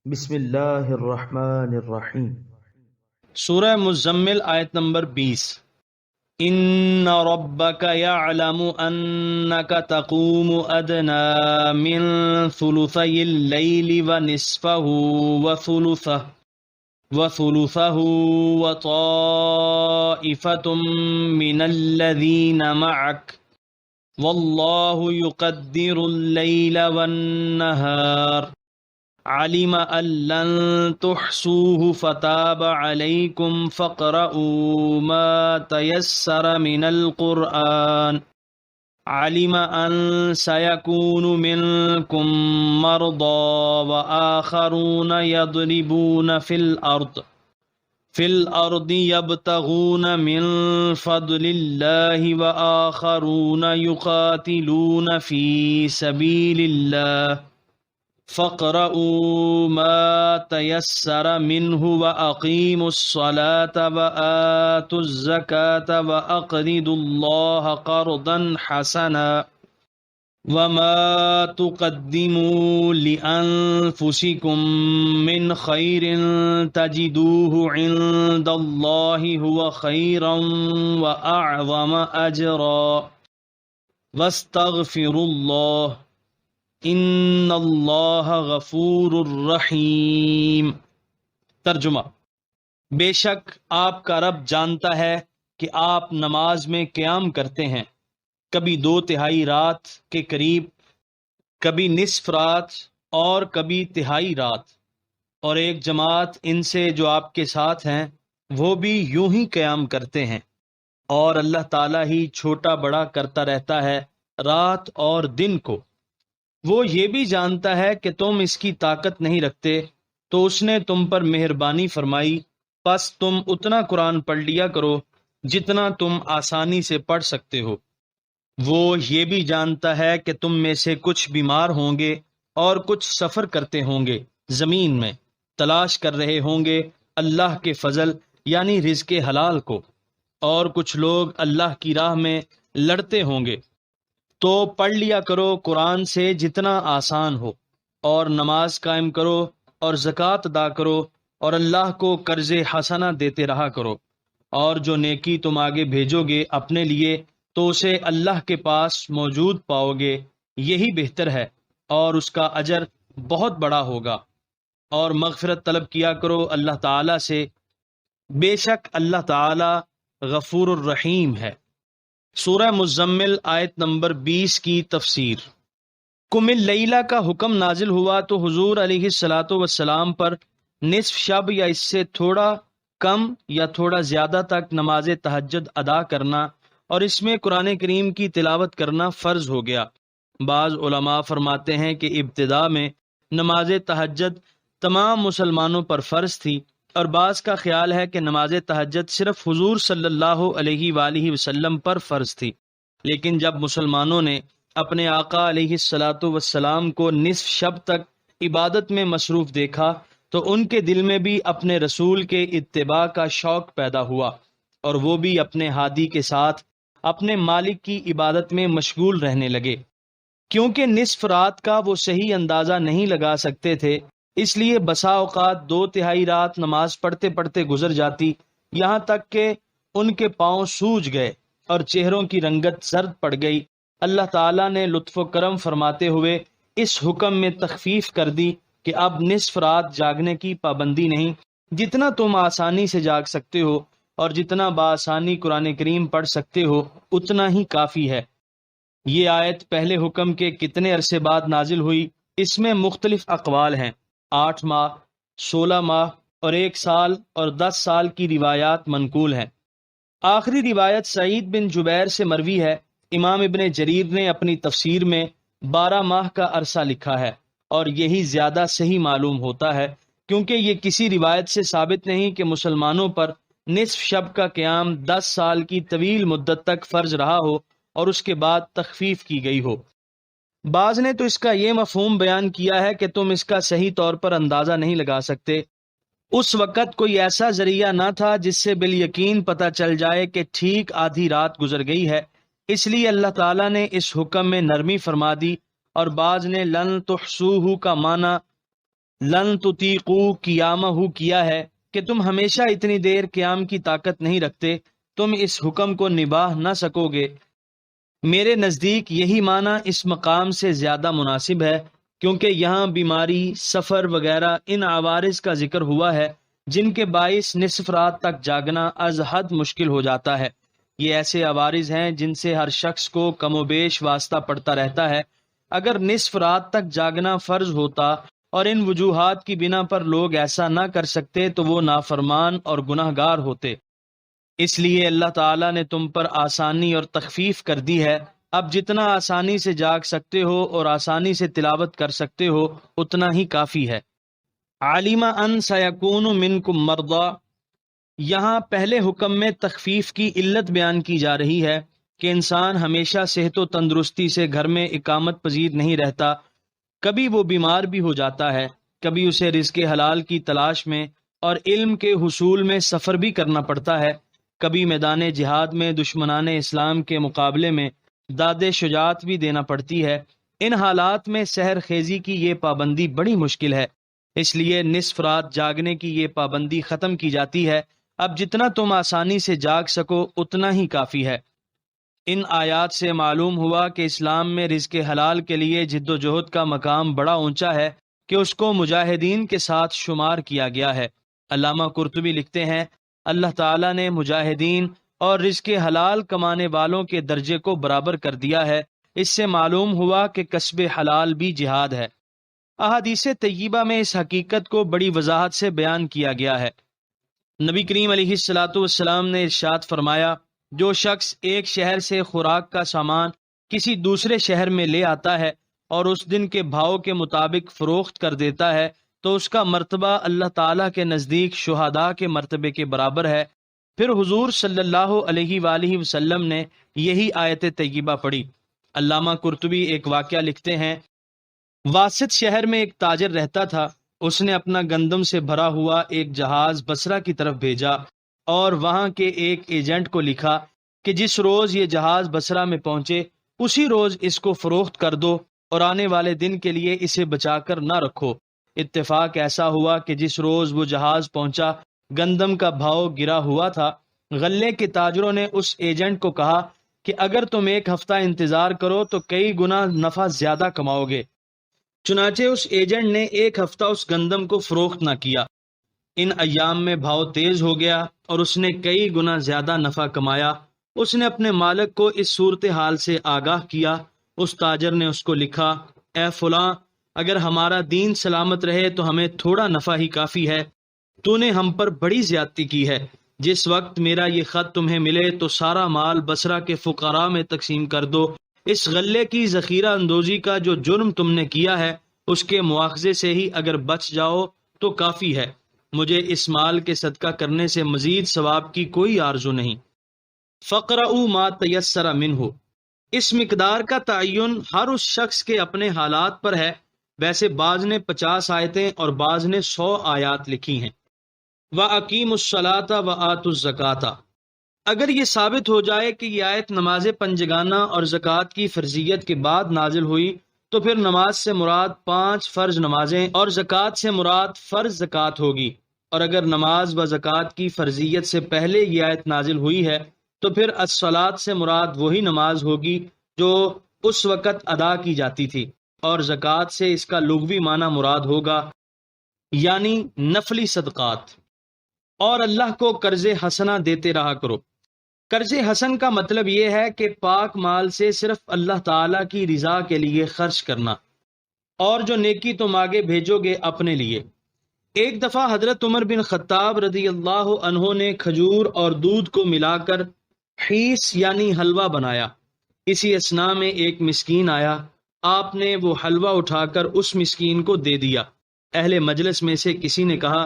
بسم اللہ الرحمن الرحیم۔ سورہ مزمل آیت نمبر 20۔ ان ربک یعلم انک تقوم ادنی من ثلثی اللیل ونصفہ وطائفۃ من الذین معک واللہ یقدر اللیل والنہار علم ان لن تحصوه فتاب عليكم فاقرؤوا ما تيسر من القرآن علم ان سيكون منكم مرضى وآخرون يضربون في الأرض يبتغون من فضل الله وآخرون يقاتلون في سبيل الله فَاقْرَؤُوا مَا تَيَسَّرَ مِنْهُ وَأَقِيمُوا الصَّلَاةَ وَآتُوا الزَّكَاةَ وَأَقْرِضُوا اللَّهَ قَرْضًا حَسَنًا وَمَا تُقَدِّمُوا لِأَنفُسِكُم مِّنْ خَيْرٍ تَجِدُوهُ عِندَ اللَّهِ هُوَ خَيْرًا وَأَعْظَمَ أَجْرًا وَاسْتَغْفِرُوا اللَّهَ ان اللہ غفور الرحیم۔ ترجمہ: بے شک آپ کا رب جانتا ہے کہ آپ نماز میں قیام کرتے ہیں، کبھی 2/3 رات کے قریب، کبھی نصف رات اور کبھی تہائی رات، اور ایک جماعت ان سے جو آپ کے ساتھ ہیں وہ بھی یوں ہی قیام کرتے ہیں، اور اللہ تعالیٰ ہی چھوٹا بڑا کرتا رہتا ہے رات اور دن کو۔ وہ یہ بھی جانتا ہے کہ تم اس کی طاقت نہیں رکھتے، تو اس نے تم پر مہربانی فرمائی، پس تم اتنا قرآن پڑھ لیا کرو جتنا تم آسانی سے پڑھ سکتے ہو۔ وہ یہ بھی جانتا ہے کہ تم میں سے کچھ بیمار ہوں گے اور کچھ سفر کرتے ہوں گے، زمین میں تلاش کر رہے ہوں گے اللہ کے فضل یعنی رزق حلال کو، اور کچھ لوگ اللہ کی راہ میں لڑتے ہوں گے۔ تو پڑھ لیا کرو قرآن سے جتنا آسان ہو، اور نماز قائم کرو اور زکوٰۃ ادا کرو، اور اللہ کو قرض حسنہ دیتے رہا کرو، اور جو نیکی تم آگے بھیجو گے اپنے لیے تو اسے اللہ کے پاس موجود پاؤ گے، یہی بہتر ہے اور اس کا اجر بہت بڑا ہوگا۔ اور مغفرت طلب کیا کرو اللہ تعالیٰ سے، بے شک اللہ تعالیٰ غفور الرحیم ہے۔ سورہ مزمل آیت نمبر 20 کی تفسیر۔ قم اللیلہ کا حکم نازل ہوا تو حضور علیہ الصلاۃ والسلام پر نصف شب یا اس سے تھوڑا کم یا تھوڑا زیادہ تک نماز تہجد ادا کرنا اور اس میں قرآن کریم کی تلاوت کرنا فرض ہو گیا۔ بعض علماء فرماتے ہیں کہ ابتدا میں نماز تہجد تمام مسلمانوں پر فرض تھی، اور بعض کا خیال ہے کہ نماز تہجد صرف حضور صلی اللہ علیہ وآلہ وسلم پر فرض تھی، لیکن جب مسلمانوں نے اپنے آقا علیہ الصلاۃ والسلام کو نصف شب تک عبادت میں مصروف دیکھا تو ان کے دل میں بھی اپنے رسول کے اتباع کا شوق پیدا ہوا، اور وہ بھی اپنے ہادی کے ساتھ اپنے مالک کی عبادت میں مشغول رہنے لگے۔ کیونکہ نصف رات کا وہ صحیح اندازہ نہیں لگا سکتے تھے، اس لیے بسا اوقات 2/3 رات نماز پڑھتے پڑھتے گزر جاتی، یہاں تک کہ ان کے پاؤں سوج گئے اور چہروں کی رنگت زرد پڑ گئی۔ اللہ تعالیٰ نے لطف و کرم فرماتے ہوئے اس حکم میں تخفیف کر دی کہ اب نصف رات جاگنے کی پابندی نہیں، جتنا تم آسانی سے جاگ سکتے ہو اور جتنا بآسانی قرآن کریم پڑھ سکتے ہو اتنا ہی کافی ہے۔ یہ آیت پہلے حکم کے کتنے عرصے بعد نازل ہوئی، اس میں مختلف اقوال ہیں۔ 8 ماہ، 16 ماہ اور 1 سال اور 10 سال کی روایات منقول ہیں۔ آخری روایت سعید بن جبیر سے مروی ہے۔ امام ابن جریر نے اپنی تفسیر میں 12 ماہ کا عرصہ لکھا ہے، اور یہی زیادہ صحیح معلوم ہوتا ہے، کیونکہ یہ کسی روایت سے ثابت نہیں کہ مسلمانوں پر نصف شب کا قیام 10 سال کی طویل مدت تک فرض رہا ہو اور اس کے بعد تخفیف کی گئی ہو۔ بعض نے تو اس کا یہ مفہوم بیان کیا ہے کہ تم اس کا صحیح طور پر اندازہ نہیں لگا سکتے، اس وقت کوئی ایسا ذریعہ نہ تھا جس سے بالیقین پتہ چل جائے کہ ٹھیک آدھی رات گزر گئی ہے، اس لیے اللہ تعالیٰ نے اس حکم میں نرمی فرما دی، اور بعض نے لن تحصوہ کا معنی لن تطیقوا قیامہ کیا ہے کہ تم ہمیشہ اتنی دیر قیام کی طاقت نہیں رکھتے، تم اس حکم کو نبھا نہ سکو گے۔ میرے نزدیک یہی معنی اس مقام سے زیادہ مناسب ہے، کیونکہ یہاں بیماری، سفر وغیرہ ان عوارض کا ذکر ہوا ہے جن کے باعث نصف رات تک جاگنا از حد مشکل ہو جاتا ہے۔ یہ ایسے عوارض ہیں جن سے ہر شخص کو کم و بیش واسطہ پڑتا رہتا ہے۔ اگر نصف رات تک جاگنا فرض ہوتا اور ان وجوہات کی بنا پر لوگ ایسا نہ کر سکتے تو وہ نافرمان اور گناہ گار ہوتے۔ اس لیے اللہ تعالیٰ نے تم پر آسانی اور تخفیف کر دی ہے۔ اب جتنا آسانی سے جاگ سکتے ہو اور آسانی سے تلاوت کر سکتے ہو اتنا ہی کافی ہے۔ علم ان سیکون منکم مرضی، یہاں پہلے حکم میں تخفیف کی علت بیان کی جا رہی ہے کہ انسان ہمیشہ صحت و تندرستی سے گھر میں اقامت پذیر نہیں رہتا، کبھی وہ بیمار بھی ہو جاتا ہے، کبھی اسے رزق حلال کی تلاش میں اور علم کے حصول میں سفر بھی کرنا پڑتا ہے، کبھی میدان جہاد میں دشمنان اسلام کے مقابلے میں داد شجاعت بھی دینا پڑتی ہے۔ ان حالات میں سحر خیزی کی یہ پابندی بڑی مشکل ہے، اس لیے نصف رات جاگنے کی یہ پابندی ختم کی جاتی ہے۔ اب جتنا تم آسانی سے جاگ سکو اتنا ہی کافی ہے۔ ان آیات سے معلوم ہوا کہ اسلام میں رزق حلال کے لیے جد و جہد کا مقام بڑا اونچا ہے کہ اس کو مجاہدین کے ساتھ شمار کیا گیا ہے۔ علامہ قرطبی لکھتے ہیں، اللہ تعالیٰ نے مجاہدین اور رزق حلال کمانے والوں کے درجے کو برابر کر دیا ہے۔ اس سے معلوم ہوا کہ کسب حلال بھی جہاد ہے۔ احادیث طیبہ میں اس حقیقت کو بڑی وضاحت سے بیان کیا گیا ہے۔ نبی کریم علیہ الصلاۃ والسلام نے ارشاد فرمایا، جو شخص ایک شہر سے خوراک کا سامان کسی دوسرے شہر میں لے آتا ہے اور اس دن کے بھاؤ کے مطابق فروخت کر دیتا ہے تو اس کا مرتبہ اللہ تعالیٰ کے نزدیک شہداء کے مرتبے کے برابر ہے۔ پھر حضور صلی اللہ علیہ وآلہ وسلم نے یہی آیت طیبہ پڑھی۔ علامہ قرطبی ایک واقعہ لکھتے ہیں، واسط شہر میں ایک تاجر رہتا تھا، اس نے اپنا گندم سے بھرا ہوا ایک جہاز بصرہ کی طرف بھیجا اور وہاں کے ایک ایجنٹ کو لکھا کہ جس روز یہ جہاز بصرہ میں پہنچے اسی روز اس کو فروخت کر دو اور آنے والے دن کے لیے اسے بچا کر نہ رکھو۔ اتفاق ایسا ہوا کہ جس روز وہ جہاز پہنچا گندم کا بھاؤ گرا ہوا تھا۔ غلے کے تاجروں نے اس ایجنٹ کو کہا کہ اگر تم ایک ہفتہ انتظار کرو تو کئی گنا نفع زیادہ کماؤ گے۔ چنانچہ اس ایجنٹ نے ایک ہفتہ اس گندم کو فروخت نہ کیا۔ ان ایام میں بھاؤ تیز ہو گیا اور اس نے کئی گنا زیادہ نفع کمایا۔ اس نے اپنے مالک کو اس صورتحال سے آگاہ کیا۔ اس تاجر نے اس کو لکھا، اے فلاں، اگر ہمارا دین سلامت رہے تو ہمیں تھوڑا نفع ہی کافی ہے، تو نے ہم پر بڑی زیادتی کی ہے۔ جس وقت میرا یہ خط تمہیں ملے تو سارا مال بصرہ کے فقراء میں تقسیم کر دو۔ اس غلے کی ذخیرہ اندوزی کا جو جرم تم نے کیا ہے اس کے مواخذے سے ہی اگر بچ جاؤ تو کافی ہے۔ مجھے اس مال کے صدقہ کرنے سے مزید ثواب کی کوئی آرزو نہیں۔ فقرؤوا ما تیسر منہ، اس مقدار کا تعین ہر اس شخص کے اپنے حالات پر ہے۔ ویسے بعض نے 50 آیتیں اور بعض نے 100 آیات لکھی ہیں۔ وَأَقِیمُوا الصَّلَاةَ وَآتُوا الزَّکَاةَ، اگر یہ ثابت ہو جائے کہ یہ آیت نماز پنجگانہ اور زکوٰۃ کی فرضیت کے بعد نازل ہوئی تو پھر نماز سے مراد 5 فرض نمازیں اور زکوٰۃ سے مراد فرض زکوٰۃ ہوگی، اور اگر نماز و زکوٰۃ کی فرضیت سے پہلے یہ آیت نازل ہوئی ہے تو پھر الصلاۃ سے مراد وہی نماز ہوگی جو اس وقت ادا کی جاتی تھی، اور زکوٰۃ سے اس کا لغوی معنی مراد ہوگا یعنی نفلی صدقات۔ اور اللہ کو قرض حسنہ دیتے رہا کرو۔ قرض حسن کا مطلب یہ ہے کہ پاک مال سے صرف اللہ تعالیٰ کی رضا کے لیے خرچ کرنا، اور جو نیکی تم آگے بھیجو گے اپنے لیے۔ ایک دفعہ حضرت عمر بن خطاب رضی اللہ عنہ نے کھجور اور دودھ کو ملا کر حیث یعنی حلوہ بنایا۔ اسی اثناء میں ایک مسکین آیا، آپ نے وہ حلوہ اٹھا کر اس مسکین کو دے دیا۔ اہل مجلس میں سے کسی نے کہا،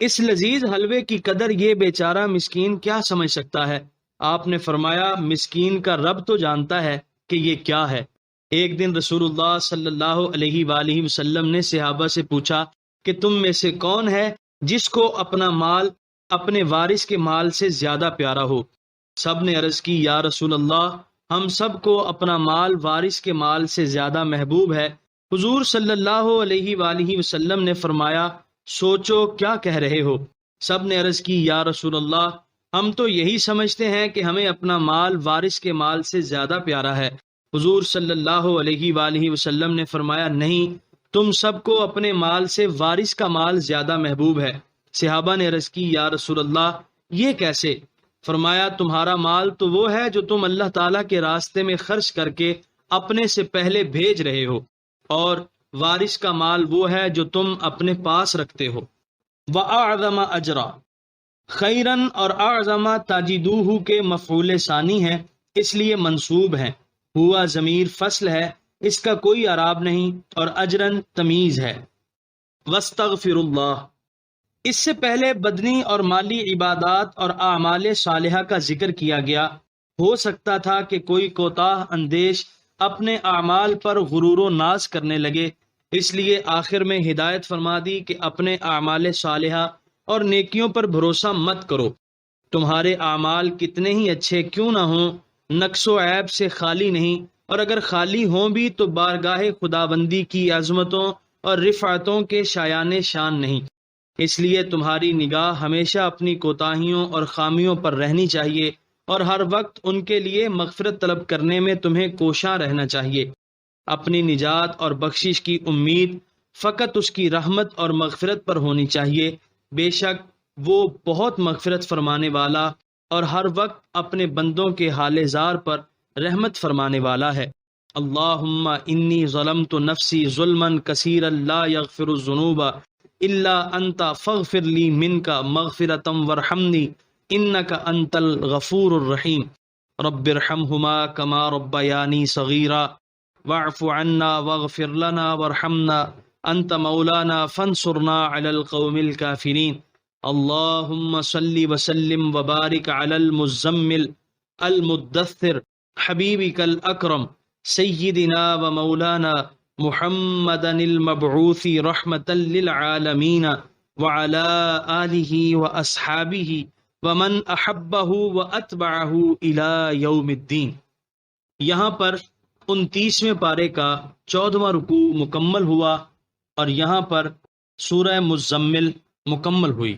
اس لذیذ حلوے کی قدر یہ بیچارہ مسکین کیا سمجھ سکتا ہے؟ آپ نے فرمایا، مسکین کا رب تو جانتا ہے کہ یہ کیا ہے۔ ایک دن رسول اللہ صلی اللہ علیہ وآلہ وسلم نے صحابہ سے پوچھا کہ تم میں سے کون ہے جس کو اپنا مال اپنے وارث کے مال سے زیادہ پیارا ہو؟ سب نے عرض کی، یا رسول اللہ، ہم سب کو اپنا مال وارث کے مال سے زیادہ محبوب ہے۔ حضور صلی اللہ علیہ وآلہ وسلم نے فرمایا سوچو کیا کہہ رہے ہو؟ سب نے عرض کی یا رسول اللہ ہم تو یہی سمجھتے ہیں کہ ہمیں اپنا مال وارث کے مال سے زیادہ پیارا ہے۔ حضور صلی اللہ علیہ وآلہ وسلم نے فرمایا نہیں، تم سب کو اپنے مال سے وارث کا مال زیادہ محبوب ہے۔ صحابہ نے عرض کی یا رسول اللہ یہ کیسے؟ فرمایا تمہارا مال تو وہ ہے جو تم اللہ تعالیٰ کے راستے میں خرچ کر کے اپنے سے پہلے بھیج رہے ہو، اور وارث کا مال وہ ہے جو تم اپنے پاس رکھتے ہو۔ وَأَعْظَمَ أَجْرًا، خیرن اور اعظم تاجدوہ کے مفعول ثانی ہے، اس لیے منصوب ہے۔ ہوا ضمیر فصل ہے، اس کا کوئی اعراب نہیں، اور اجرن تمیز ہے۔ وَاسْتَغْفِرُ اللَّهَ، اس سے پہلے بدنی اور مالی عبادات اور اعمال صالحہ کا ذکر کیا گیا۔ ہو سکتا تھا کہ کوئی کوتاہ اندیش اپنے اعمال پر غرور و ناز کرنے لگے، اس لیے آخر میں ہدایت فرما دی کہ اپنے اعمال صالحہ اور نیکیوں پر بھروسہ مت کرو۔ تمہارے اعمال کتنے ہی اچھے کیوں نہ ہوں، نقص و عیب سے خالی نہیں، اور اگر خالی ہوں بھی تو بارگاہ خداوندی کی عظمتوں اور رفعتوں کے شایان شان نہیں۔ اس لیے تمہاری نگاہ ہمیشہ اپنی کوتاہیوں اور خامیوں پر رہنی چاہیے، اور ہر وقت ان کے لیے مغفرت طلب کرنے میں تمہیں کوشاں رہنا چاہیے۔ اپنی نجات اور بخشش کی امید فقط اس کی رحمت اور مغفرت پر ہونی چاہیے، بے شک وہ بہت مغفرت فرمانے والا اور ہر وقت اپنے بندوں کے حال زار پر رحمت فرمانے والا ہے۔ اللہم انی ظلمت نفسی ظلما کثیرا لا یغفر الذنوب الا انت فاغفر لی منک مغفرۃ وارحمنی انک انت الغفور الرحیم۔ رب ارحمہما کما ربیانی صغیرا واعف عنا واغفر لنا وارحمنا انت مولانا فانصرنا علی القوم الکافرین۔ اللہم صلی وسلم وبارک علی المزمل المدثر حبیبک الاکرم سیدنا و مولانا محمد المبعوث رحمتا للعالمین وعلی آلہ واصحابہ ومن احبہ واتبعہ الی یوم الدین۔ یہاں پر 29ویں پارے کا 14واں رکوع مکمل ہوا، اور یہاں پر سورہ مزمل مکمل ہوئی۔